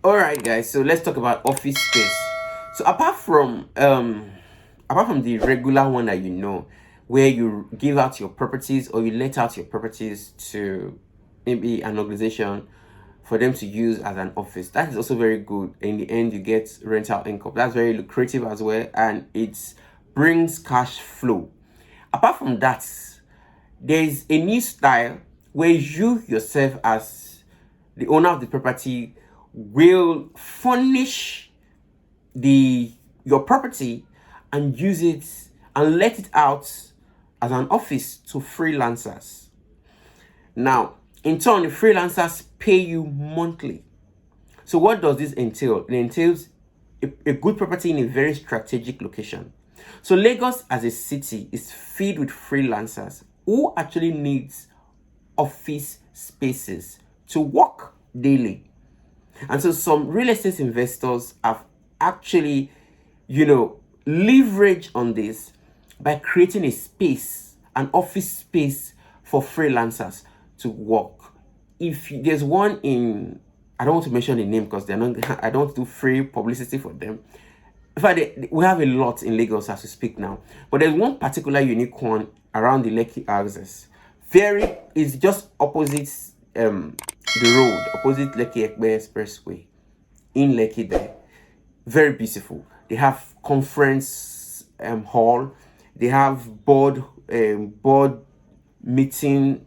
All right, guys. So let's talk about office space. So apart from the regular one that where you give out your properties or you let out your properties to maybe an organization for them to use as an office, that is also very good. In the end, you get rental income. That's very lucrative as well, and it brings cash flow. Apart from that, there is a new style where you yourself, as the owner of the property, will furnish your property and use it and let it out as an office to freelancers. Now, in turn, the freelancers pay you monthly. So what does this entail? It entails a good property in a very strategic location. So Lagos as a city is filled with freelancers who actually needs office spaces to work daily. And so some real estate investors have actually, leverage on this by creating a space, an office space for freelancers to work. If there's one in, I don't want to mention the name because they're not, I don't do free publicity for them. In fact, we have a lot in Lagos as we speak now, but there's one particular unique one around the Lekki axis. It's just opposite the road, opposite Lekki Ekpe Expressway in Lekki there. Very beautiful. They have conference hall. They have board meeting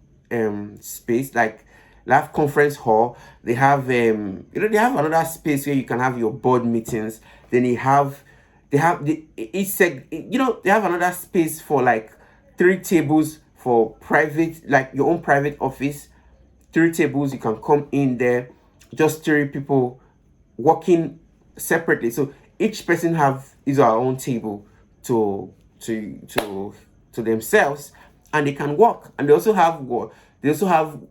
space, like they have conference hall. They have they have another space where you can have your board meetings. Then they have they have another space for like 3 tables for private, like your own private office. 3 tables, you can come in there, just 3 people working separately. So each person have his or her own table to themselves, and they can work. And they also have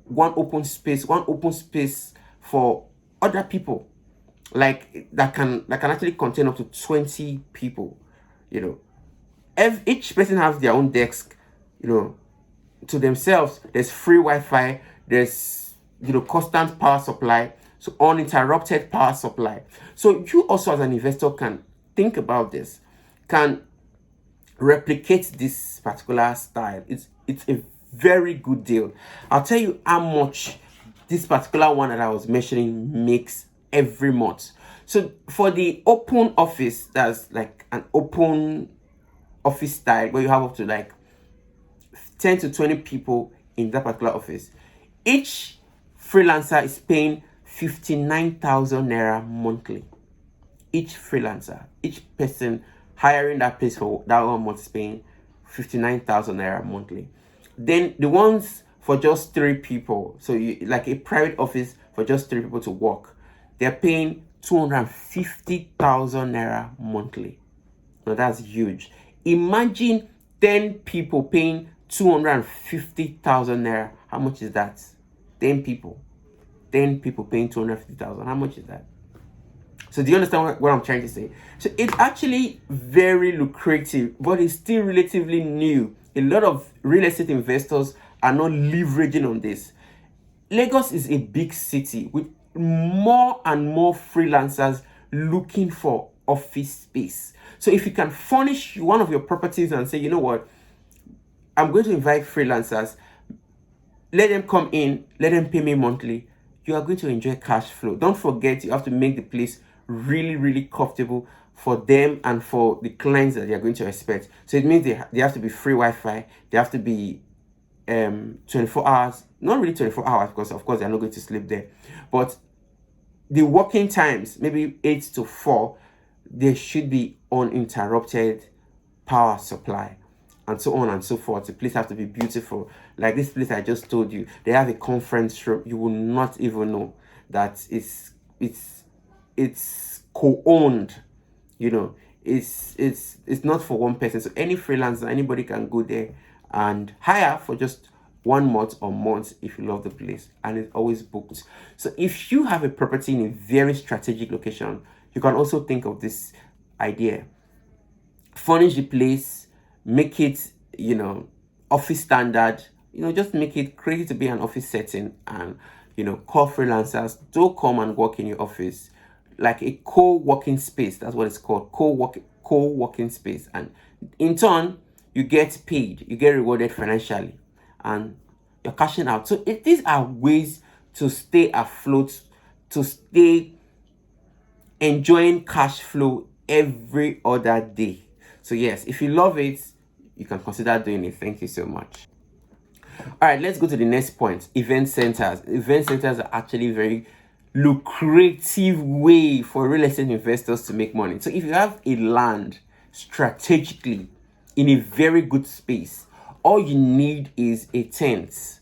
one open space for other people, like that can actually contain up to 20 people. Each person has their own desk, to themselves. There's free Wi-Fi. There's constant power supply, so uninterrupted power supply. So you also, as an investor, can think about this, can replicate this particular style. It's a very good deal. I'll tell you how much this particular one that I was mentioning makes every month. So for the open office, that's like an open office style where you have up to like 10 to 20 people in that particular office. Each freelancer is paying 59,000 naira monthly. Each freelancer, each person hiring that place for that 1 month is paying 59,000 naira monthly. Then the ones for just 3 people, so like a private office for just 3 people to work, they're paying 250,000 naira monthly. Now that's huge. Imagine 10 people paying 250,000 naira. How much is that? 10 people paying 250,000. How much is that? So do you understand what I'm trying to say? So it's actually very lucrative, but it's still relatively new. A lot of real estate investors are not leveraging on this. Lagos is a big city with more and more freelancers looking for office space. So if you can furnish one of your properties and say, you know what, I'm going to invite freelancers, let them come in, let them pay me monthly, you are going to enjoy cash flow. Don't forget, you have to make the place really, really comfortable for them and for the clients that they are going to expect. So it means they have to be free Wi-Fi. They have to be 24 hours. Not really 24 hours, because of course they're not going to sleep there. But the working times, maybe 8 to 4, there should be uninterrupted power supply, and so on and so forth. The place has to be beautiful. Like this place I just told you, they have a conference room. You will not even know that it's co-owned. It's not for one person. So any freelancer, anybody can go there and hire for just 1 month or months if you love the place, and it's always booked. So if you have a property in a very strategic location, you can also think of this idea. Furnish the place, make it, office standard, just make it, create it to be an office setting, and, call freelancers to come and work in your office. like a co-working space. That's what it's called, co-working space. And in turn, you get paid, you get rewarded financially, and you're cashing out. So these are ways to stay afloat, to stay enjoying cash flow every other day. So yes, if you love it, you can consider doing it. Thank you so much. All right, let's go to the next point. Event centers. Event centers are actually very lucrative way for real estate investors to make money. So if you have a land strategically in a very good space, all you need is a tent.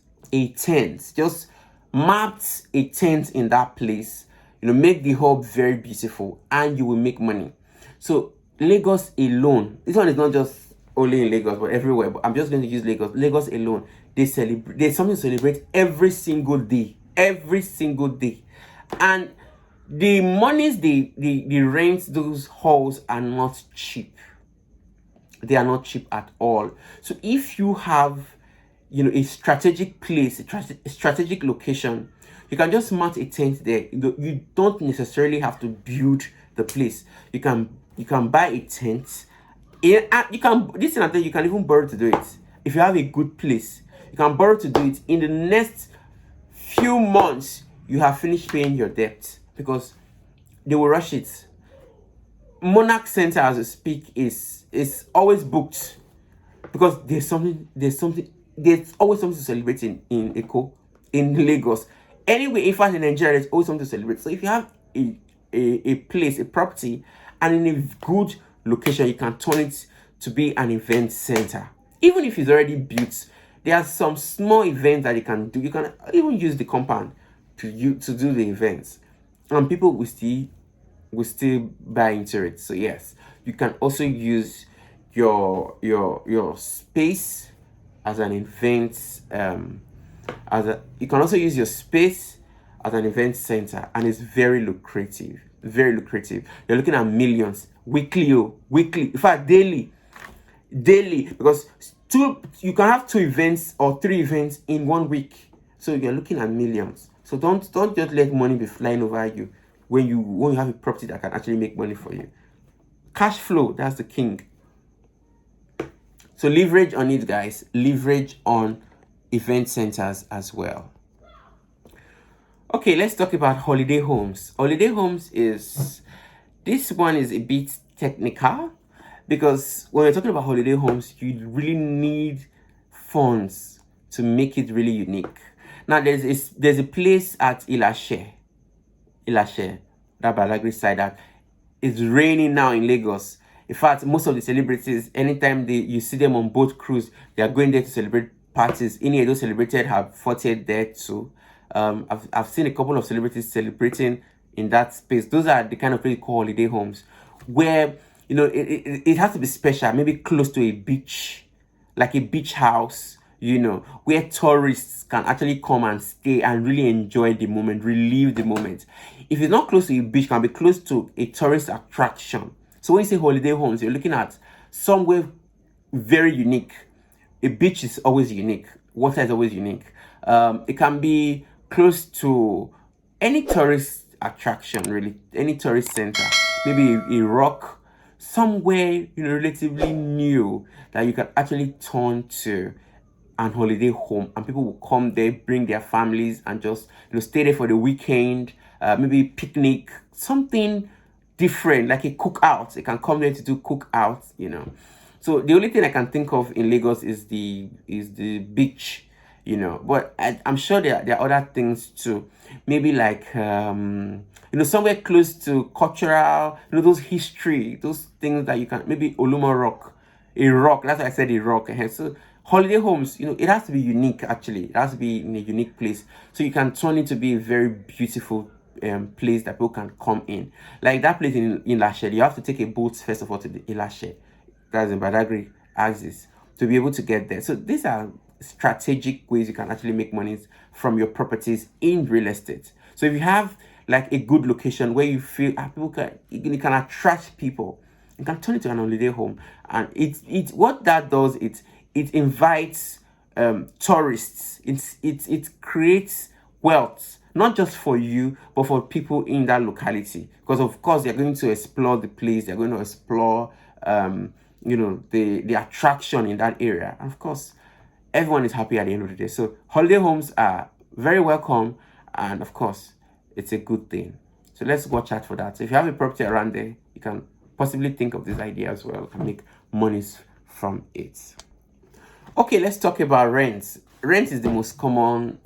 Just mapped a tent in that place, make the hub very beautiful, and you will make money. So Lagos alone, this one is not just only in Lagos but everywhere, but I'm just going to use Lagos alone. There's something to celebrate every single day, and the monies they rent those halls are not cheap. They are not cheap at all. So if you have a strategic place, a strategic location, you can just mount a tent there. You don't necessarily have to build the place. You can buy a tent. You can even borrow to do it. If you have a good place, you can borrow to do it. In the next few months, you have finished paying your debt, because they will rush it. Monarch Center, as we speak, is always booked, because there's always something to celebrate in Lagos. Anyway, in fact, in Nigeria, there's always something to celebrate. So if you have a place, a property, and in a good location, you can turn it to be an event center. Even if it's already built, there are some small events that you can do. You can even use the compound to do the events, and people will still buy into it. So yes, you can also use your space as an event. You can also use your space as an event center, and it's very lucrative. You're looking at millions weekly, in fact daily, because you can have 2 events or 3 events in 1 week. So you're looking at millions. So don't just let money be flying over you when you have a property that can actually make money for you. Cash flow, that's the king. So leverage on it, guys. Leverage on event centers as well. Okay, let's talk about holiday homes. Holiday homes this one is a bit technical, because when you're talking about holiday homes, you really need funds to make it really unique. Now there's a place at Ilashe, that Badagry side, that is raining now in Lagos. In fact, most of the celebrities, anytime you see them on boat cruise, they are going there to celebrate parties. Any those celebrated have 40th there too. I've seen a couple of celebrities celebrating in that space. Those are the kind of place called holiday homes, where it has to be special, maybe close to a beach, like a beach house, where tourists can actually come and stay and really enjoy the moment, relive the moment. If it's not close to a beach, it can be close to a tourist attraction. So when you say holiday homes, you're looking at somewhere very unique. A beach is always unique. Water is always unique. It can be close to any tourist attraction, really, any tourist center. Maybe a rock, somewhere relatively new that you can actually turn to an holiday home, and people will come there, bring their families, and just stay there for the weekend. Maybe picnic, something different, like a cookout. They can come there to do cookouts. So the only thing I can think of in Lagos is the beach, but I'm sure there are other things too. Maybe like somewhere close to cultural, those history, those things that you can, maybe Oluma Rock, a rock. That's why I said a rock. So holiday homes, it has to be unique. Actually, it has to be in a unique place, so you can turn it to be a very beautiful place that people can come in. Like that place in Ilashe, you have to take a boat first of all to the Ilashe, that's in Badagry axis, to be able to get there. So these are strategic ways you can actually make money from your properties in real estate. So if you have like a good location where you feel you can attract people, you can turn it to an holiday home, and it's what that does. It invites tourists. It creates wealth not just for you, but for people in that locality. Because of course they're going to explore the place, they're going to explore the attraction in that area. And of course, everyone is happy at the end of the day. So holiday homes are very welcome, and of course, it's a good thing. So let's watch out for that. So if you have a property around there, you can possibly think of this idea as well and make monies from it. Okay, let's talk about rent. Rent is the most common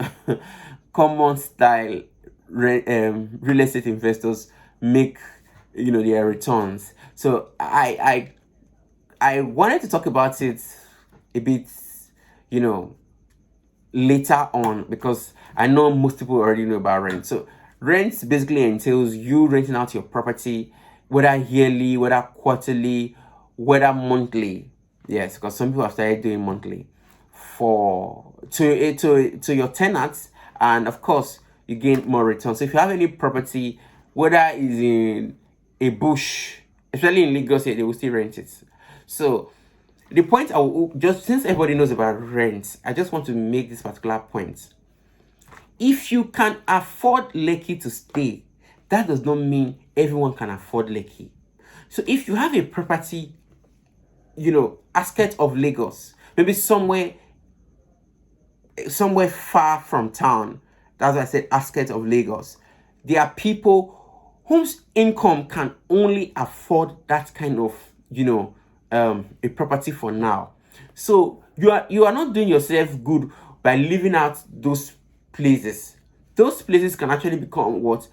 style real estate investors make their returns. So I wanted to talk about it a bit later on, because I know most people already know about rent. So rent basically entails you renting out your property, whether yearly, whether quarterly, whether monthly. Yes, because some people have started doing monthly to your tenants, and of course you gain more returns. So if you have any property, whether it's in a bush, especially in Lagos here, they will still rent it. So the point I will just, since everybody knows about rent, I just want to make this particular point. If you can afford Lekki to stay, that does not mean everyone can afford Lekki. So if you have a property, outskirts of Lagos, maybe somewhere far from town, that's why I said outskirts of Lagos, there are people whose income can only afford that kind of, a property for now. So you are not doing yourself good by leaving out those places. Those places can actually become what?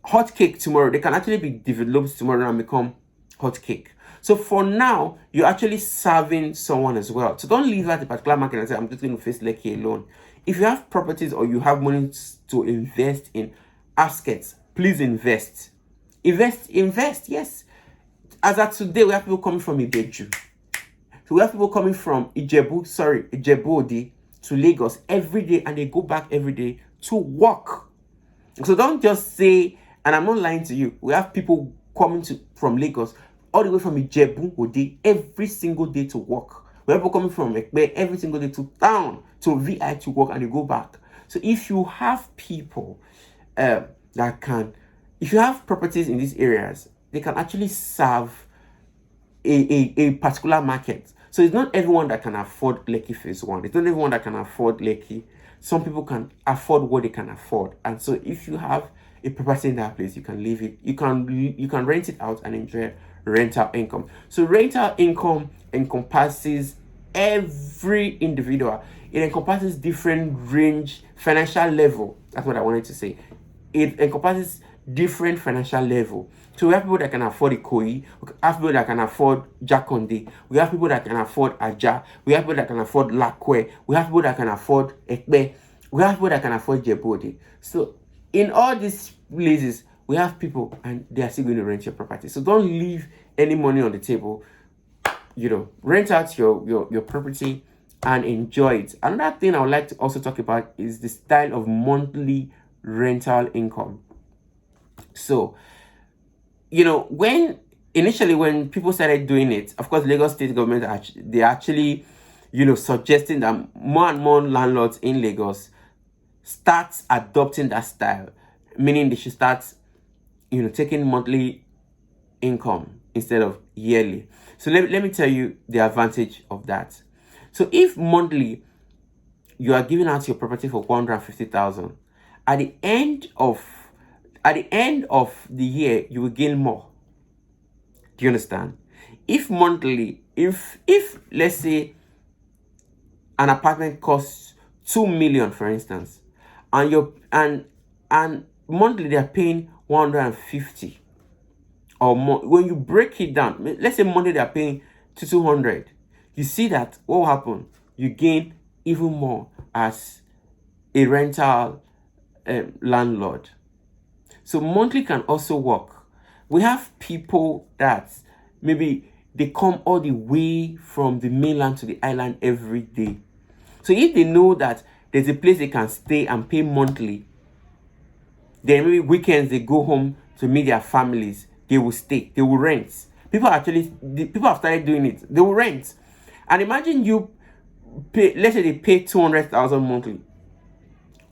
Hot cake tomorrow. They can actually be developed tomorrow and become hot cake. So for now, you're actually serving someone as well. So don't leave out the particular market and say, I'm just going to face Lekki alone. If you have properties or you have money to invest in outskirts, please invest. Invest, yes. As of today, we have people coming from Ibeju. So we have people coming from Ijebu Odi to Lagos every day, and they go back every day to work. So don't just say, and I'm not lying to you, we have people coming from Lagos all the way from Ijebu Odi every single day to work. We have people coming from Ekpe every single day to town, to VI to work, and they go back. So if you have people if you have properties in these areas, they can actually serve a particular market. So it's not everyone that can afford Lekki Phase 1. It's not everyone that can afford Lekki. Some people can afford what they can afford. And so if you have a property in that place, you can leave it. You can rent it out and enjoy rental income. So rental income encompasses every individual. It encompasses different range, financial level. That's what I wanted to say. It encompasses different financial level. So we have people that can afford Ikoyi, we have people that can afford Jakonde, we have people that can afford Aja, we have people that can afford Lakwe, we have people that can afford Ekpe, we have people that can afford Jebode. So in all these places, we have people and they are still going to rent your property. So don't leave any money on the table. Rent out your property and enjoy it. Another thing I would like to also talk about is the style of monthly rental income. So when people started doing it, of course, Lagos state government actually suggesting that more and more landlords in Lagos start adopting that style, meaning they should start taking monthly income instead of yearly. So let me tell you the advantage of that. So if monthly you are giving out your property for 150,000, at the end of the year, you will gain more. Do you understand? If monthly, if let's say an apartment costs 2 million, for instance, and monthly they are paying 150 or more. When you break it down, let's say monthly they are paying 200, you see that what will happen? You gain even more as a rental landlord. So monthly can also work. We have people that maybe they come all the way from the mainland to the island every day. So if they know that there's a place they can stay and pay monthly, then maybe weekends they go home to meet their families, they will stay, they will rent. People have started doing it. They will rent. And imagine you pay, let's say they pay 200,000 monthly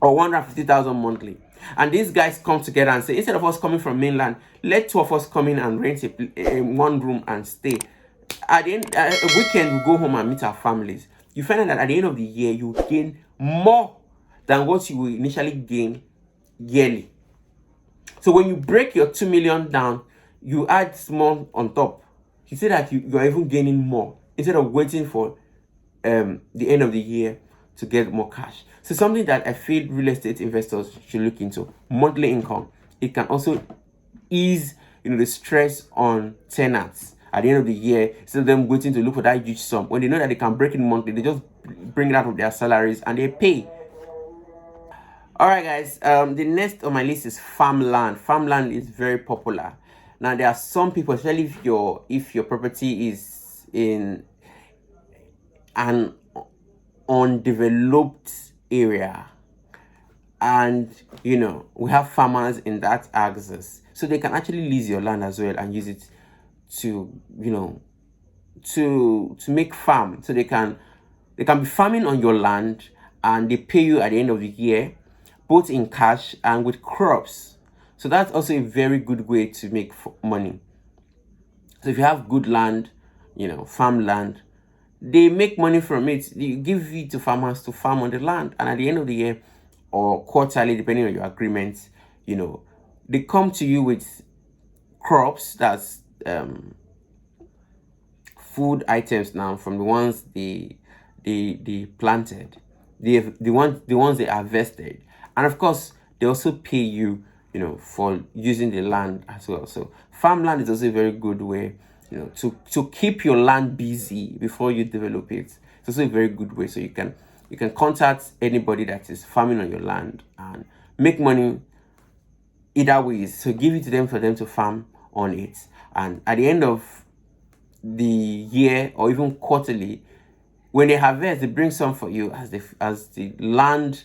or 150,000 monthly. And these guys come together and say, instead of us coming from mainland, let two of us come in and rent a one room and stay. At the end, a weekend, we go home and meet our families. You find out that at the end of the year, you gain more than what you will initially gain yearly. So when you break your 2 million down, you add small on top. You say that you are even gaining more instead of waiting for the end of the year to get more cash. So something that I feel real estate investors should look into: monthly income. It can also ease the stress on tenants at the end of the year, instead of them waiting to look for that huge sum. When they know that they can break it monthly, they just bring it out of their salaries and they pay. All right, guys. The next on my list is farmland. Farmland is very popular. Now, there are some people, especially if your property is in an undeveloped area, and we have farmers in that axis, so they can actually lease your land as well and use it to to make farm. So they can be farming on your land, and they pay you at the end of the year, both in cash and with crops. So that's also a very good way to make money. So if you have good land, farmland, they make money from it. You give it to farmers to farm on the land, and at the end of the year or quarterly, depending on your agreement, they come to you with crops. That's food items now from the ones they planted, the ones they harvested, and of course they also pay you for using the land as well. So farmland is also a very good way to keep your land busy before you develop it. It's also a very good way, so you can contact anybody that is farming on your land and make money either ways. So give it to them for them to farm on it, and at the end of the year or even quarterly, when they harvest, they bring some for you as the land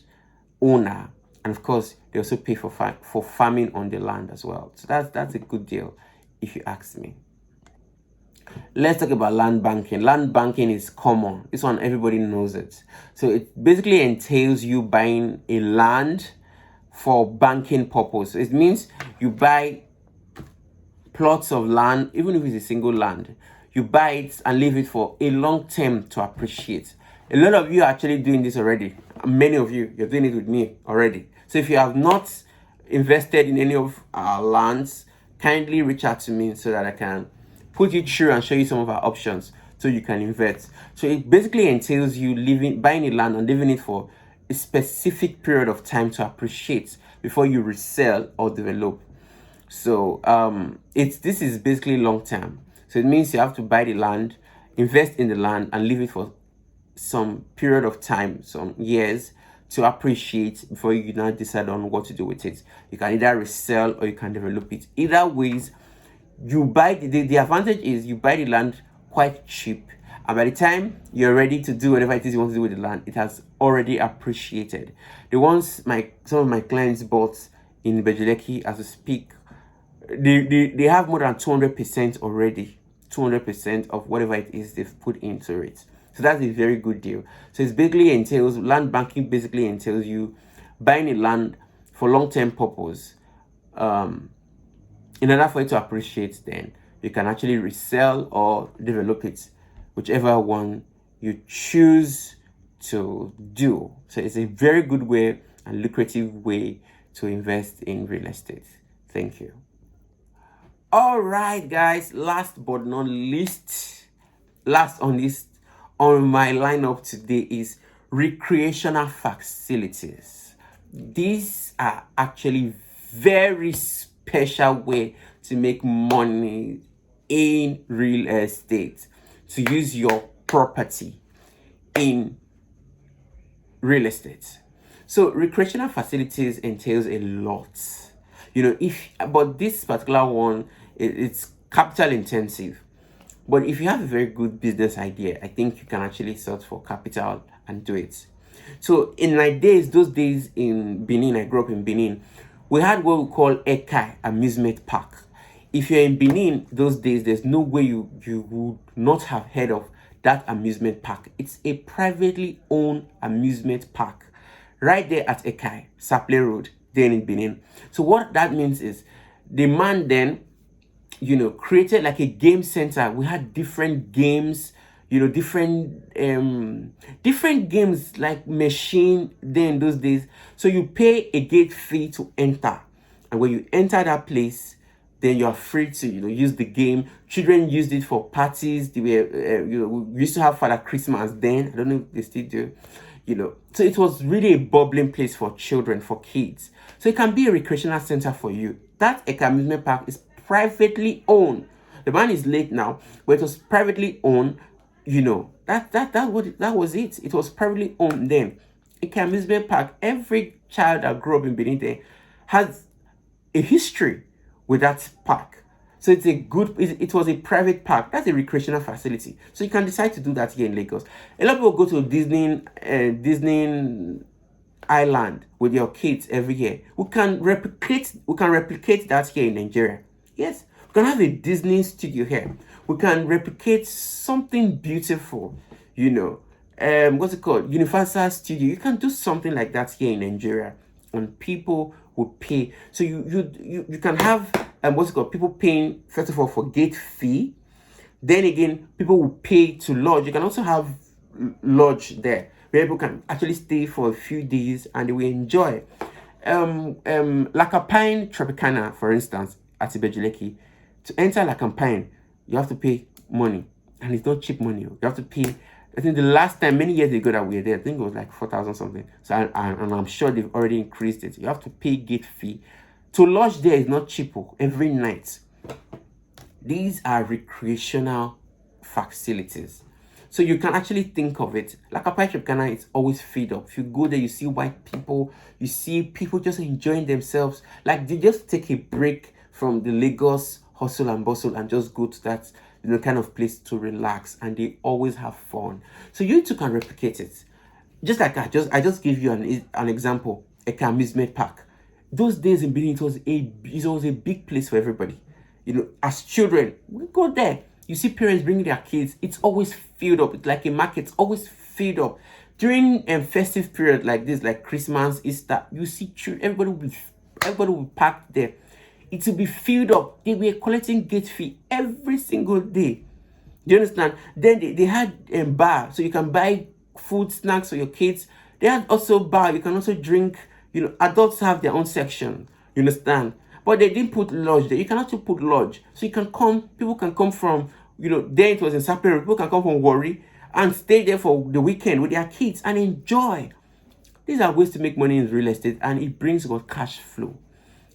owner, and of course they also pay for farming on the land as well. So that's a good deal if you ask me. Let's talk about land banking. Land banking is common. This one, everybody knows it. So it basically entails you buying a land for banking purpose. It means you buy plots of land, even if it's a single land. You buy it and leave it for a long term to appreciate. A lot of you are actually doing this already. Many of you, you're doing it with me already. So if you have not invested in any of our lands, kindly reach out to me so that I can put you through and show you some of our options so you can invest. So it basically entails you buying a land and leaving it for a specific period of time to appreciate before you resell or develop. So this is basically long term. So it means you have to buy the land, invest in the land, and leave it for some period of time, some years, to appreciate before you now decide on what to do with it. You can either resell or you can develop it. Either ways, you buy the advantage is you buy the land quite cheap, and by the time you're ready to do whatever it is you want to do with the land, it has already appreciated. The ones some of my clients bought in Bejuleki as we speak, they have more than 200% already. 200% of whatever it is they've put into it. So that's a very good deal. So it basically entails, land banking basically entails you buying a land for long-term purpose. In order for it to appreciate, then you can actually resell or develop it, whichever one you choose to do. So it's a very good way and lucrative way to invest in real estate. Thank you. All right, guys, last but not least, last on my lineup today is recreational facilities. These are actually very special way to make money in real estate, to use your property in real estate. So recreational facilities entails a lot. But this particular one, it's capital intensive. But if you have a very good business idea, I think you can actually search for capital and do it. So in those days in Benin, I grew up in Benin, we had what we call Ekai Amusement Park. If you're in Benin those days, there's no way you would not have heard of that amusement park. It's a privately owned amusement park right there at Ekai, Saple Road, then in Benin. So what that means is the man then, created like a game center. We had different games, different games like machine then those days. So you pay a gate fee to enter, and when you enter that place, then you are free to use the game. Children used it for parties. They were we used to have Father Christmas then. I don't know if they still do. So it was really a bubbling place for children, for kids. So it can be a recreational center for you. That Eka amusement park is privately owned. The man is late now, but it was privately owned. That was it. It was privately owned then. Eka amusement park. Every child that grew up in Benin there has a history with that park. So it was a private park. That's a recreational facility. So you can decide to do that here in Lagos. A lot of people go to Disney Island with your kids every year. We can replicate that here in Nigeria. Yes, we can have a Disney studio here. We can replicate something beautiful, what's it called? Universal Studio. You can do something like that here in Nigeria, and people will pay. So you can have what's it called? People paying first of all for gate fee. Then again, people will pay to lodge. You can also have lodge there where people can actually stay for a few days and they will enjoy. Lakapine Tropicana, for instance, at Ibejuleki. To enter Lakapine, you have to pay money, and it's not cheap money. You have to pay. I think the last time, many years ago that we were there, I think it was like 4,000 something. So and I'm sure they've already increased it. You have to pay gate fee. To lodge there is not cheap every night. These are recreational facilities. So you can actually think of it like a Pine Tropicana is always filled up. If you go there, you see white people, you see people just enjoying themselves. Like they just take a break from the Lagos hustle and bustle and just go to that kind of place to relax, and they always have fun. So you too can replicate it. Just like I just gave you an example, a amusement park. Those days in Benin, it was a big place for everybody. As children, we go there. You see parents bringing their kids. It's always filled up. It's like a market. It's always filled up. During festive period like this, like Christmas, Easter, you see children. Everybody will be packed there. It will be filled up. They were collecting gate fee every single day. Do you understand? Then they had a bar, so you can buy food, snacks for your kids. They had also bar. You can also drink. Adults have their own section. You understand? But they didn't put lodge there. You can also put lodge. So you can come, people can come from, then it was in Sapere. People can come from Warri and stay there for the weekend with their kids and enjoy. These are ways to make money in real estate, and it brings about cash flow.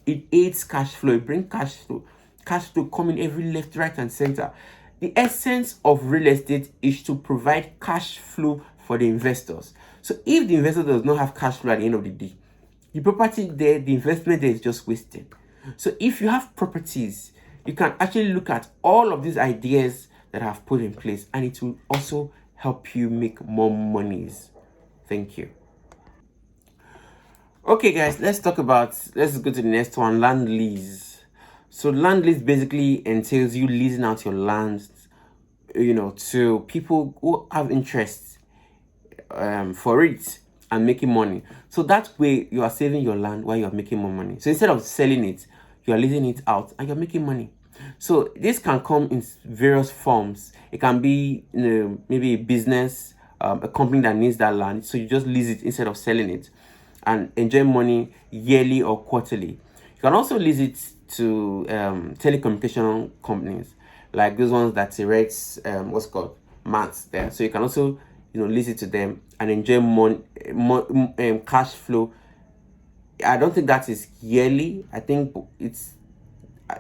It aids cash flow. It brings cash flow. Cash flow coming every left, right, and center. The essence of real estate is to provide cash flow for the investors. So if the investor does not have cash flow at the end of the day, the property there, the investment there is just wasted. So if you have properties, you can actually look at all of these ideas that I have put in place, and it will also help you make more monies. Thank you. Okay, guys, let's go to the next one, land lease. So land lease basically entails you leasing out your land, to people who have interest for it and making money. So that way you are saving your land while you're making more money. So instead of selling it, you are leasing it out and you're making money. So this can come in various forms. It can be maybe a business, a company that needs that land, so you just lease it instead of selling it and enjoy money yearly or quarterly. You can also lease it to telecommunication companies, like those ones that erect mats there. So you can also lease it to them and enjoy more cash flow. I don't think that is yearly. I think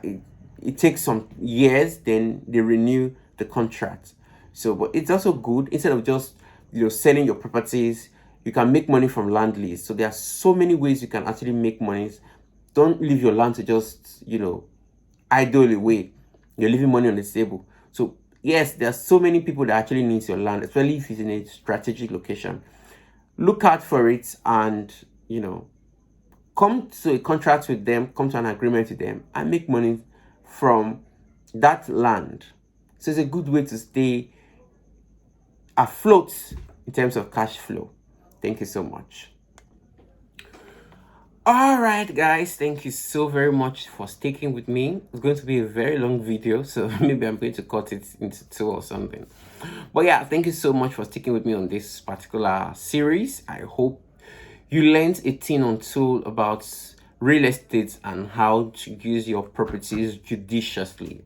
it takes some years, then they renew the contract. So, but it's also good. Instead of just selling your properties, you can make money from land lease. So there are so many ways you can actually make money. Don't leave your land to just idle away. You're leaving money on the table. So yes, there are so many people that actually needs your land, especially if it's in a strategic location. Look out for it, and come to a contract with them, come to an agreement with them, and make money from that land. So it's a good way to stay afloat in terms of cash flow. Thank you so much. All right, guys, thank you so very much for sticking with me. It's going to be a very long video, so maybe I'm going to cut it into two or something. But yeah, thank you so much for sticking with me on this particular series. I hope you learned a thing or two about real estate and how to use your properties judiciously.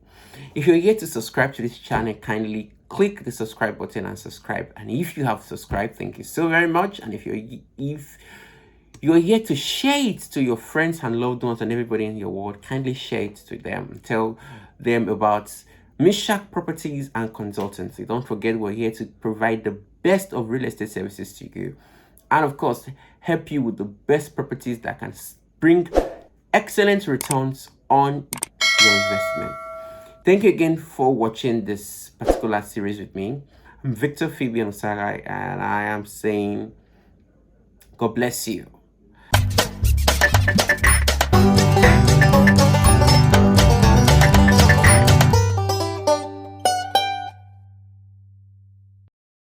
If you're yet to subscribe to this channel, kindly click the subscribe button and subscribe. And if you have subscribed, thank you so very much. And if you're here to share it to your friends and loved ones and everybody in your world, kindly share it to them. Tell them about Mishak Properties and Consultancy. Don't forget, we're here to provide the best of real estate services to you. And of course, help you with the best properties that can bring excellent returns on your investment. Thank you again for watching this particular series with me. I'm Victor Fabian Osagai, and I am saying God bless you.